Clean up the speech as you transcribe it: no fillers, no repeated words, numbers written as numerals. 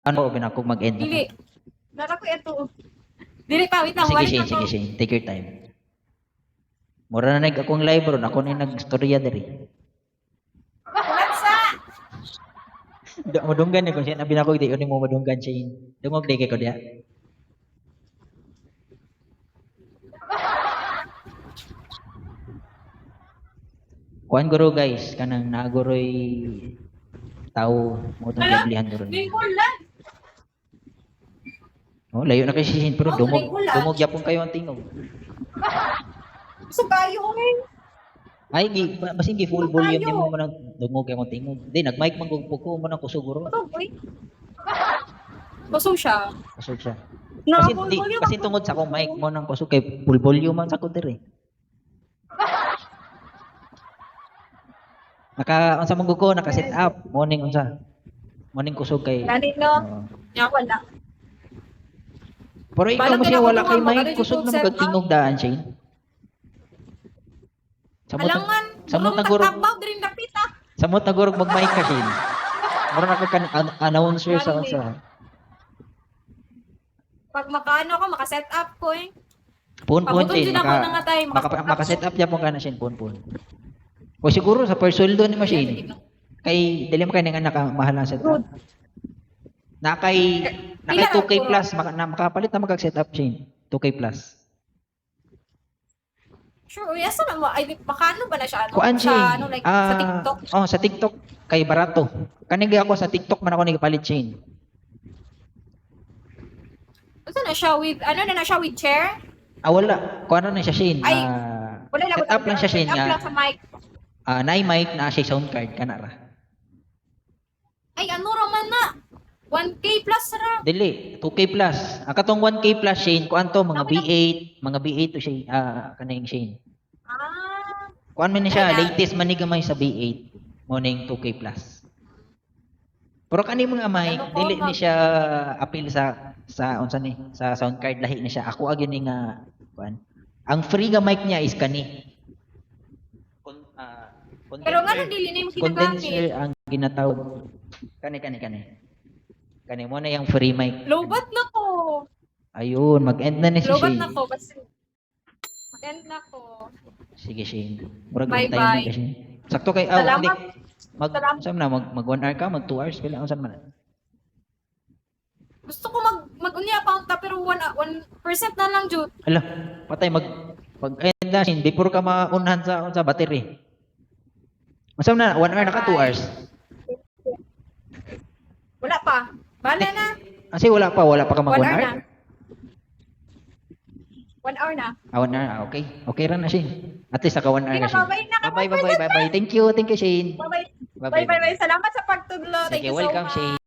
Ano binakog mag-end na? Dili. Nara ko ito. Dili pa, wait lang. Sige, Wali Shane, na sige, to. Shane. Take your time. Mura na akong live ron. Ako na nag-storya diri. Kulansa! Madunggan ni kung siya na binakog di yun mo madunggan Shane. Dungog di kay ko diya. Kuan guro guys, kanang naguroy tao mo tong Ala, gablihan guro. lingkol lang. Oh, layo na kay Shane pero Oh, dungog wala. dungog yapon kayo ang tingog. Gusto kayo, eh. Ay, basin gi full volume di mo man dungog kay ang tingog. Di nag-mic man ko mo nang kusog guro. Ito, boy. Kusog siya. Kusog siya. Na, Kasi full di volume kasi ako. tungod sa akong mic mo nang kusog kay full volume man sa ko diri. Unsa man ko naka-set up morning unsa. Morning kusog kay. Ganit, no? Oo. Yan, wala. Pero ikaw Balak mo ka siya na wala kay kutuwa, mic magaling kusog yung na set up. magtingog daan Shane. Alangan, samot na bulong gurog. tagtabaw, din napita. Samot na gurog mag-mic ka Shane. Mura na ka announcer sa Grabe. unsa. Pag makaano ko, makaset up ko, eh. Pun Pabutol Shane din ako na nga tayo, maka-set up yapon ka na Shane pun. O siguro sa per sweldo ni machine. Kay dili mo kay nga nakamahal na set up. Nakay 2K plus makapalit na magag-set up Shane. 2K plus. Sure, yes, ano mo? Ay, makaano ba na siya? Ano? Kuan Sa, Shane. ano, like, sa TikTok? Oh, sa TikTok kay barato. Kanig ako sa TikTok man ako nipalit Shane. Ano na siya with, ano na siya with chair? Wala. Kuan na siya Shane. Ay, Wala lang. set up lang siya Shane Set up lang nga. sa mic. Naay mic na siya sound card kanara. Ay, ano raman na? 1K plus ra. Dili, 2K plus. Ang katong 1K plus Shane, kuan to mga B8 to siya kaning Shane. Ah, Kuan man ni siya, Ay, latest man ni gamay sa B8 morning 2K plus. Pero kani mga mic, Ano po, dili ni ma'am? siya appeal sa unsa ni sa sound card lahi ni siya. Ako agi ni nga kuan. Ang free nga mic niya is kani. pero nga nung dili na yung Condenser ginagamit. ang ginatawag. Kani. Kani mo na yung free mic. Lobat na ko. Ayun, mag-end na ni si Lobat Shane. na ko. Kasi, mag-end na ko. Sige, Shane. Murag Bye-bye. time ka, Shane. Sakto kay Salamat. hindi. Salamat. Saan na mag 1 hour ka, mag 2 hours pila unsan man. Gusto ko mag-unya pa ta pero 1% na lang jud. Hala, patay pag-end na Shane, before ka maunhan sa battery. Unsan na 1 hour na ka 2 hours. Wala pa. Bala na. Kasi wala pa ka mag 1 1 hour hour. na. 1 hour na. 1 hour, okay. Okay ra na Shane. At least naka 1 hour Okay na na, Shane. bye-bye na. Bye. Thank you Shane. Bye-bye. Bye-bye. Bye-bye. Salamat sa pagtudlo. Thank Sige, you so welcome much. Shane.